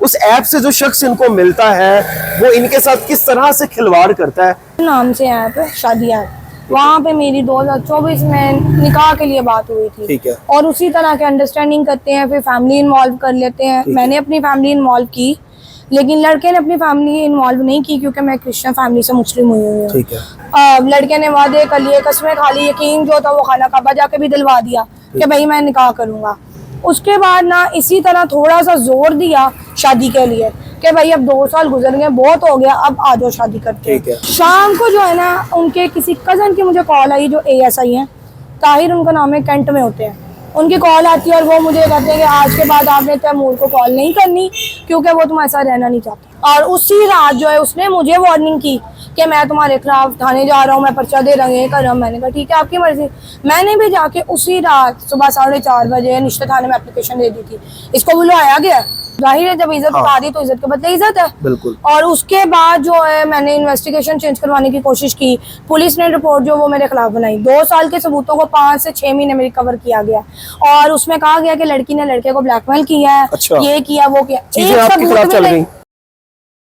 उस ऐप से जो शख्स इनको मिलता है वो इनके साथ किस तरह से खिलवाड़ करता है। नाम से ऐप है शादी ऐप, वहाँ पे मेरी 2024 में निकाह के लिए बात हुई थी। ठीक है। और उसी तरह के अंडरस्टैंडिंग करते हैं, फिर फैमिली इन्वॉल्व कर लेते हैं। मैंने अपनी फैमिली इन्वॉल्व की, लेकिन लड़के ने अपनी फैमिली इन्वॉल्व नहीं की क्योंकि मैं क्रिश्चियन फैमिली से मुस्लिम हुई हूँ। ठीक है। लड़के ने वादे कर लिए, कसमें खा ली, यकीन जो था वो खाना काबा जाके भी दिलवा दिया कि भाई मैं निकाह करूँगा। उसके बाद ना इसी तरह थोड़ा सा जोर दिया शादी के लिए कि भाई अब 2 साल गुजर गए, बहुत हो गया, अब आ जाओ शादी करते हैं। शाम को जो है ना उनके किसी कजन की मुझे कॉल आई, जो ASI हैं, ताहिर उनका नाम है, कैंट में होते हैं। उनकी कॉल आती है और वो मुझे कहते हैं कि आज के बाद आपने तैमूर को कॉल नहीं करनी क्योंकि वो तुम्हारे साथ रहना नहीं चाहता। और उसी रात जो है उसने मुझे वार्निंग की कि मैं तुम्हारे खिलाफ थाने जा रहा हूँ, मैं पर्चा दे रहा हूँ, कर रहा हूँ। मैंने कहा ठीक है आपकी मर्जी। मैंने भी जाके उसी रात सुबह 4:30 बजे निश्चित थाने में एप्लीकेशन दे दी थी। इसको बुलाया गया, जाहिर है जब इज्जत पा दी तो इज्जत के बदले इज्जत है। बिल्कुल। और उसके बाद जो है मैंने इन्वेस्टिगेशन चेंज करवाने की कोशिश की, पुलिस ने रिपोर्ट जो वो मेरे खिलाफ बनाई। 2 साल के सबूतों को 5 से 6 महीने में रिकवर किया गया और उसमें कहा गया कि लड़की ने लड़के को ब्लैकमेल किया है। अच्छा। ये किया वो किया, चीजें आपके खिलाफ चल रही।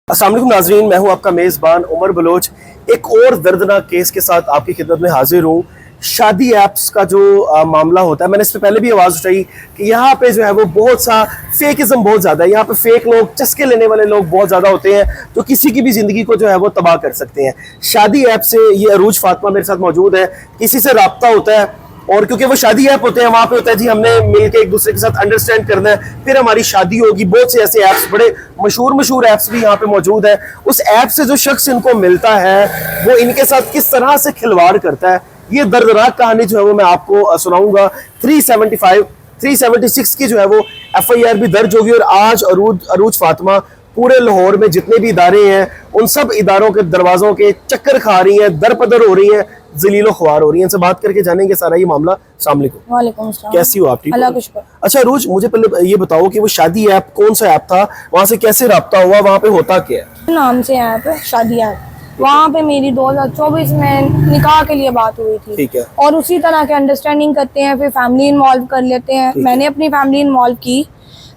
अस्सलाम वालेकुम नाज़रीन, मैं हूं आपका मेज़बान उमर बलोच। एक और दर्दनाक केस के साथ आपकी खिदमत में हाजिर हूं। शादी ऐप्स का जो मामला होता है, मैंने इस पे पहले भी आवाज़ उठाई कि यहाँ पे जो है वो बहुत सा फेकिज्म बहुत ज़्यादा है। यहाँ पे फेक लोग, चस्के लेने वाले लोग बहुत ज़्यादा होते हैं जो किसी की भी ज़िंदगी को जो है वो तबाह कर सकते हैं। शादी ऐप से ये अरूज फातिमा मेरे साथ मौजूद है, किसी से रब्ता होता है और क्योंकि वो शादी ऐप होते हैं, वहाँ पे होता है जी हमने मिलकर एक दूसरे के साथ अंडरस्टैंड करना है, फिर हमारी शादी होगी। बहुत से ऐसे ऐप्स, बड़े मशहूर ऐप्स भी यहाँ पे मौजूद है। उस ऐप से जो शख्स इनको मिलता है वो इनके साथ किस तरह से खिलवाड़ करता है, ये दर्दनाक कहानी जो है वो मैं आपको सुनाऊंगा। 376 की जो है वो FIR भी दर्ज होगी और आज अरूज फातिमा पूरे लाहौर में जितने भी इदारे हैं उन सब इदारों के दरवाजों के चक्कर खा रही हैं, दरपदर हो रही हैं, जलीलो ख्वार हो रही हैं। इनसे बात करके जानेंगे सारा ये मामला। अस्सलाम वालेकुम। वालेकुम अस्सलाम। कैसी हो आप? ठीक अल्लाह का शुक्र। अच्छा अरूज, मुझे पहले ये बताओ कि वो शादी ऐप कौन सा ऐप था, वहाँ से कैसे रब्ता हुआ, वहाँ पे होता क्या है? नाम से ऐप है शादी ऐप, वहाँ पे मेरी 2024 में निकाह के लिए बात हुई थी। ठीक है। और उसी तरह के अंडरस्टैंडिंग करते हैं, फिर फैमिली इन्वॉल्व कर लेते हैं। मैंने अपनी फैमिली इन्वॉल्व की,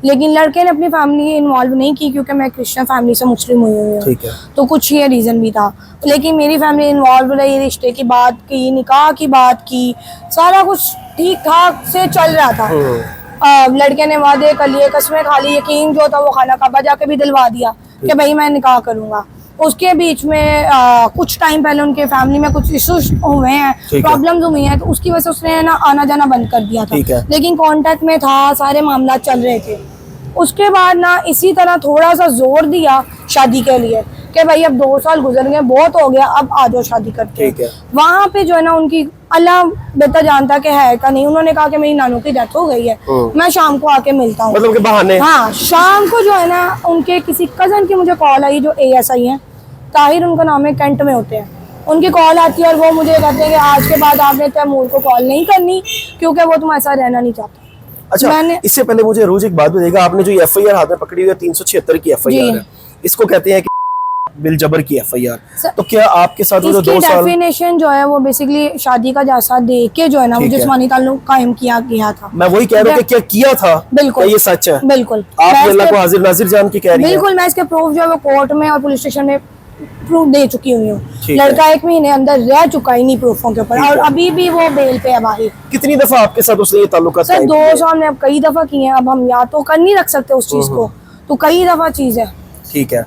लेकिन लड़के ने अपनी फैमिली इन्वॉल्व नहीं की क्योंकि मैं क्रिश्चियन फैमिली से मुस्लिम हुई हूँ। ठीक है। तो कुछ ये रीज़न भी था, लेकिन मेरी फैमिली इन्वॉल्व रही, रिश्ते की बात की, निकाह की बात की, सारा कुछ ठीक ठाक से चल रहा था। लड़के ने वादे कर लिए, कसमें खा ली, यकीन जो था वो खाना काबा जाके भी दिलवा दिया कि भाई मैं निकाह करूँगा। उसके बीच में कुछ टाइम पहले उनके फैमिली में कुछ इश्यूज हुए हैं, प्रॉब्लम्स हुई हैं, तो उसकी वजह से उसने ना आना जाना बंद कर दिया था, लेकिन कांटेक्ट में था, सारे मामला चल रहे थे। उसके बाद ना इसी तरह थोड़ा सा जोर दिया शादी के लिए कि भाई अब 2 साल गुजर गए, बहुत हो गया, अब आ जाओ शादी करते हैं। वहाँ पे जो है ना उनकी अल्लाह बेहतर जानता कि है का नहीं, उन्होंने कहा कि मेरी नानू की डेथ हो गई है, मैं शाम को आके मिलता हूँ, मतलब के बहाने। हाँ, शाम को जो है ना उनके किसी कजन की मुझे कॉल आई, जो ASI हैं, ताहिर उनका नाम है, कैंट में होते हैं। उनकी कॉल आती है और वो मुझे कहते हैं कि आज के बाद आपने तैमूर को कॉल नहीं करनी क्योंकि वो तुम्हारे साथ रहना नहीं चाहता। अच्छा, मैंने इससे पहले मुझे रोज एक बात बताइएगा, आपने जो FIR हाथ में पकड़ी हुई है 376 की FIR है, इसको कहते हैं कि बिलजबर की FIR, तो क्या आपके साथ जो 2 साल डेफिनेशन जो है वो बेसिकली शादी का जायजा दे के जो है ना वो जिस्मानी ताल्लुक कायम किया गया था। मैं वही कह रहा हूँ कि क्या किया था। बिल्कुल ये सच है। बिल्कुल आप अल्लाह को हाजिर नाजिर जान के कह रही हैं। बिल्कुल, मैं इसके प्रूफ जो है वो कोर्ट में और पुलिस स्टेशन में प्रूफ दे चुकी हुई हूँ। लड़का 1 महीने अंदर रह चुका इन्हीं प्रूफों के ऊपर और अभी भी वो बेल पे है बाहर। कितनी दफा आपके साथ उसने ये ताल्लुकात? सर 2 साल में अब कई दफा किए हैं। अब हम या तो कर नहीं रख सकते उस चीज को, तो कई दफा चीज है। ठीक है।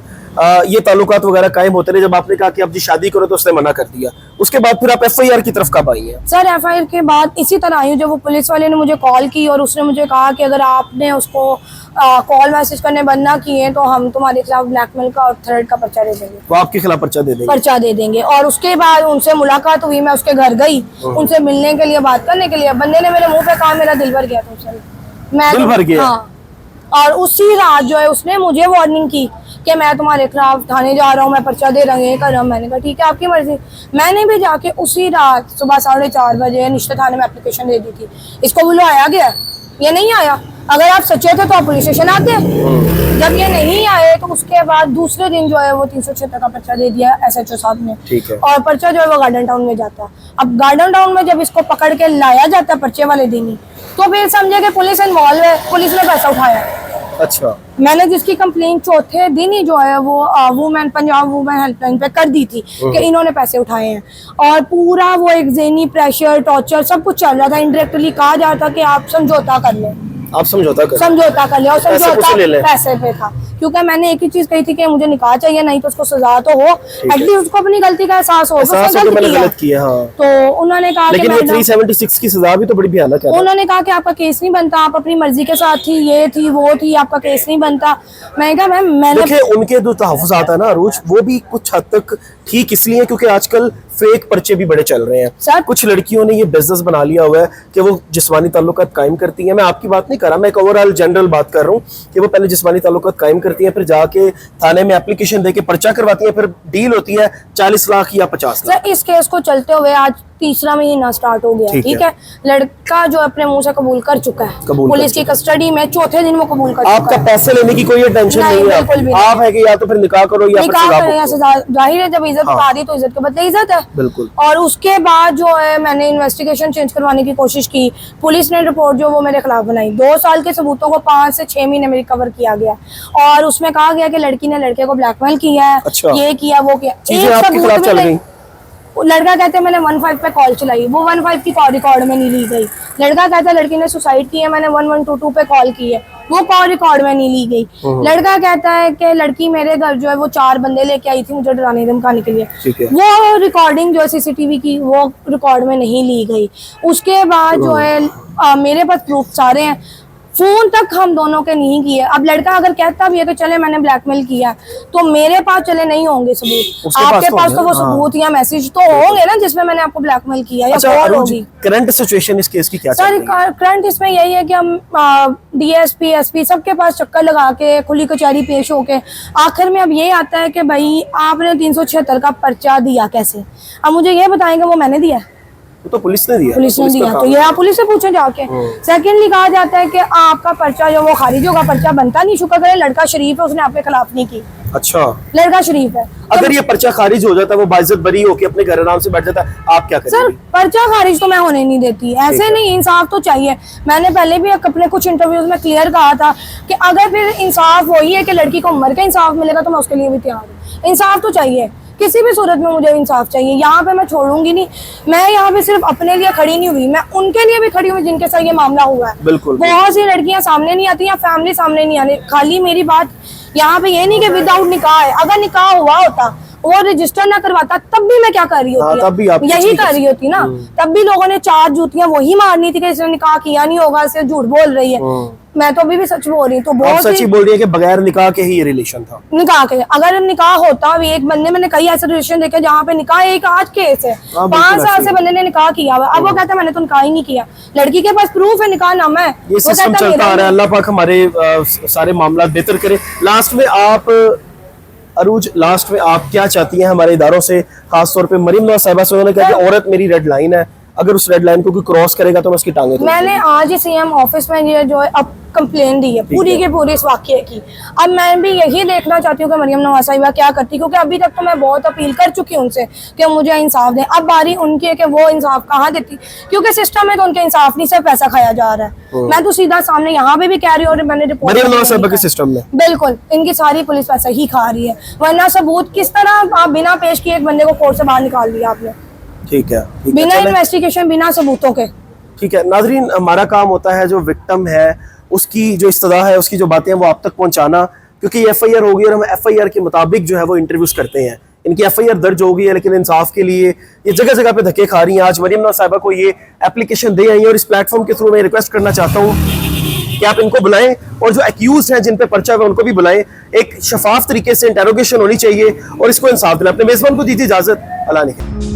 ये ताल्लुकात वगैरह कायम होते रहे। जब आपने कहा कि अब जी शादी करो तो उसने मना कर दिया, उसके बाद फिर आप FIR की तरफ कब आई हैं? सर FIR के बाद इसी तरह आई हूँ जब वो पुलिस वाले ने मुझे कॉल की और उसने मुझे कहा कि अगर आपने उसको कॉल मैसेज करने बंद ना किए तो हम तुम्हारे खिलाफ ब्लैकमेल का और थ्रेट का पर्चा दे देंगे। वो आपके खिलाफ पर्चा दे देंगे। और उसके बाद उनसे मुलाकात हुई, मैं उसके घर गई उनसे मिलने के लिए, बात करने के लिए। बंदे ने मेरे मुँह पे कहा मेरा दिल भर गया तुमसे। मैं दिल भर गया? हाँ। और उसी रात जो है उसने मुझे वार्निंग की कि मैं तुम्हारे खिलाफ थाने जा रहा हूँ, मैं पर्चा दे रहा हूँ, ये कर रहा हूँ। मैंने कहा ठीक है आपकी मर्जी। मैंने भी जाके उसी रात सुबह 4:30 बजे निश्चित थाने में एप्लीकेशन दे दी थी। इसको बुलाया गया, ये नहीं आया। अगर आप सच्चे थे तो आप पुलिस स्टेशन आते। जब ये नहीं आए तो उसके बाद दूसरे दिन जो है वो 376 का पर्चा दे दिया SHO साहब ने। ठीक है। और पर्चा जो है वो गार्डन टाउन में जाता है। अब गार्डन टाउन में जब इसको पकड़ के लाया जाता है पर्चे वाले दिन ही, तो फिर समझे कि पुलिस इन्वॉल्व है, पुलिस ने पैसा उठाया। अच्छा मैंने जिसकी कंप्लेंट चौथे दिन ही जो है वो वुमेन पंजाब वुमेन हेल्पलाइन पे कर दी थी कि इन्होंने पैसे उठाए हैं, और पूरा वो एक ज़हनी प्रेशर टॉर्चर सब कुछ चल रहा था। इनडायरेक्टली कहा जा रहा था कि आप समझौता कर लें, आप समझौता कर समझौता कर ले, और पैसे समझौता पूछे ले ले। पैसे पे था, क्योंकि मैंने एक ही चीज कही थी कि मुझे निकाह चाहिए, नहीं तो उसको सजा तो हो, एटलीस्ट उसको अपनी गलती का एहसास हो, एहसास हो कि मैंने गलत किया। हाँ तो उन्होंने कहा लेकिन ये कि 376 की सजा भी तो बड़ी भयानक है ना। उन्होंने कहा कि आपका केस नहीं बनता, आप अपनी मर्जी के साथ थी, ये थी वो थी, आपका केस नहीं बनता। मैंने कहा मैम मैंने देखिए उनके जो तहफ़्फ़ुज़ात है ना अरूज, वो भी कुछ हद तक ठीक इसलिए क्योंकि आजकल फेक पर्चे भी बड़े चल रहे हैं। सर कुछ लड़कियों ने ये बिजनेस बना लिया हुआ है कि वो जिस्मानी ताल्लुकात कायम करती हैं। मैं आपकी बात नहीं कर रहा, मैं एक ओवरऑल जनरल बात कर रहा हूँ कि वो पहले जिस्मानी ताल्लुकात कायम करती हैं, फिर जाके थाने में एप्लीकेशन देके पर्चा करवाती हैं, फिर डील होती है 40 लाख या 50 लाख। सर इस केस को चलते हुए आज तीसरा महीना स्टार्ट हो गया, ठीक है। लड़का जो अपने मुंह से कबूल कर चुका है, पुलिस की कस्टडी में चौथे दिन वो कबूल कर चुका है। आपका पैसे लेने की कोई टेंशन नहीं है, बिल्कुल भी आप है कि या तो फिर निकाह करो या फिर निकाह सजा करें या भुगतो। सजा, जाहिर है जब इज्जत उठा दी तो इज्जत के बदले इज्जत है। बिल्कुल। और उसके बाद जो है मैंने इन्वेस्टिगेशन चेंज करवाने की कोशिश की, पुलिस ने रिपोर्ट जो वो मेरे खिलाफ बनाई, 2 साल के सबूतों को 5 से 6 महीने में रिकवर किया गया, और उसमें कहा गया कि लड़की ने लड़के को ब्लैकमेल किया है, अच्छा। ये किया वो किया। चीजें आपके खिलाफ चल गई। लड़का कहते हैं मैंने 15 पे कॉल चलाई, वो 15 की कॉल रिकॉर्ड में नहीं ली गई। लड़का कहता है लड़की ने सुसाइड की है, मैंने 1122 पे कॉल की है, वो कॉल रिकॉर्ड में नहीं ली गई। लड़का कहता है कि लड़की मेरे घर जो है वो 4 बंदे लेके आई थी मुझे डराने धमकाने के लिए, ठीक है। वो रिकॉर्डिंग जो है सीसीटीवी की वो रिकॉर्ड में नहीं ली गई। उसके बाद जो है मेरे पास प्रूफ सारे हैं, फोन तक हम दोनों के नहीं किए। अब लड़का अगर कहता भी है कि चले मैंने ब्लैकमेल किया, तो मेरे पास चले नहीं होंगे सबूत, आपके पास तो वो सबूत या मैसेज तो होंगे ना जिसमें मैंने आपको ब्लैकमेल किया या कॉल होगी। करंट सिचुएशन इस केस की क्या चल सर रही है? करंट इसमें यही है कि हम डीएसपी एसपी सबके पास चक्कर लगा के खुली कचहरी पेश होके आखिर में अब ये आता है कि भाई आपने 376 का पर्चा दिया कैसे। अब मुझे ये बताएंगे वो मैंने दिया है, तो पुलिस ने दिया, पुलिस ने दिया, तो ये आप पुलिस से पूछे जाके। सेकेंडली कहा जाता है कि आपका पर्चा जो वो खारिज होगा, पर्चा बनता नहीं, शुक्र करे लड़का शरीफ है, उसने आपके खिलाफ नहीं की। अच्छा लड़का शरीफ है, अगर ये पर्चा खारिज हो जाता है, वो बाइज्जत बरी होके अपने घर आराम से बैठ जाता है, आप क्या सर करेंगे? पर्चा खारिज तो मैं होने नहीं देती, ऐसे नहीं, इंसाफ तो चाहिए। मैंने पहले भी अपने कुछ इंटरव्यूज में क्लियर कहा था कि अगर फिर इंसाफ वही है कि लड़की को मर के इंसाफ मिलेगा तो मैं उसके लिए भी तैयार हूँ। इंसाफ तो चाहिए, किसी भी सूरत में मुझे इंसाफ चाहिए। यहाँ पे मैं छोड़ूंगी नहीं, मैं यहाँ पे सिर्फ अपने लिए खड़ी नहीं हुई, मैं उनके लिए भी खड़ी हुई जिनके साथ ये मामला हुआ है। बिल्कुल। बहुत सी लड़कियां सामने नहीं आती या फैमिली सामने नहीं आती। खाली मेरी बात यहाँ पे ये नहीं कि विदाउट निकाह है, अगर निकाह हुआ होता वो रजिस्टर ना करवाता तब भी मैं क्या कर रही होती, तब भी आप यही कर रही होती ना। तब भी लोगों ने 4 जूतियां वही मारनी थी कि इसने निकाह किया नहीं होगा, इसे झूठ बोल रही है। मैं तो अभी भी सच बोल रही हूँ। तो आप बहुत सच ही बोल रही है कि बगैर निकाह के ही ये रिलेशन था। निकाह के अगर निकाह होता भी, एक बंदे मैंने कई ऐसे रिलेशन देखे जहाँ पे निकाह एक आज केस है, 5 साल से बंदे ने निकाह किया हुआ, अब वो कहता है मैंने तो निकाह ही नहीं किया। लड़की के पास प्रूफ है, निकाह नामा है, ये सिस्टम चलता आ रहा है। अल्लाह पाक हमारे सारे मामला बेहतर करे। लास्ट में आप अरूज, लास्ट में आप क्या चाहती हैं हमारे इदारों से, खासतौर पे मरीम नवाज साहिबा से? उन्होंने कहा कि औरत मेरी रेड लाइन है, अगर उस रेड लाइन को कोई क्रॉस करेगा तो मैं उसकी टांगे तोड़ मैंने आज ही सीएम ऑफिस में ये जो है अब कंप्लेन दी है पूरी की पूरी इस वाकये की। अब मैं भी यही देखना चाहती हूँ कि मरियम नवाज साहिबा क्या करती, क्योंकि अभी तक तो मैं बहुत अपील कर चुकी हूँ उनसे कि मुझे इंसाफ दें। अब बारी उनकी है कि वो इंसाफ कहाँ देती, क्योंकि सिस्टम में तो उनके इंसाफ नहीं, सिर्फ पैसा खाया जा रहा है। मैं तो सीधा सामने यहाँ पे भी कह रही हूँ और मैंने रिपोर्ट मरियम नवाज साहिबा के सिस्टम में बिल्कुल इनकी सारी पुलिस पैसा ही खा रही है, वरना सबूत किस तरह आप बिना पेश किए एक बंदे को कोर्ट से बाहर निकाल दिया आपने, ठीक है, बिना इन्वेस्टिगेशन, बिना सबूतों के। ठीक है नाजरीन, हमारा काम होता है जो विक्टिम है उसकी जो इस्तदा है, उसकी जो बातें हैं वो आप तक पहुंचाना, क्योंकि एफआईआर होगी और हम एफआईआर के मुताबिक जो है वो इंटरव्यूज करते हैं। इनकी एफआईआर दर्ज हो गई है, लेकिन इंसाफ के लिए ये जगह जगह पे धक्के खा रही हैं। आज मरियम नवाज साहिबा को ये एप्लीकेशन दे आई है और इस प्लेटफॉर्म के थ्रू मैं रिक्वेस्ट करना चाहता हूँ कि आप इनको बुलाएं और जो एक्यूज हैं जिन पे पर्चा है उनको भी बुलाएं। एक शफाफ तरीके से इंटेरोगेशन होनी चाहिए और इसको इंसाफ दिलाएं। अपने मेजबान को दीजिए इजाजत। अल्लाह ने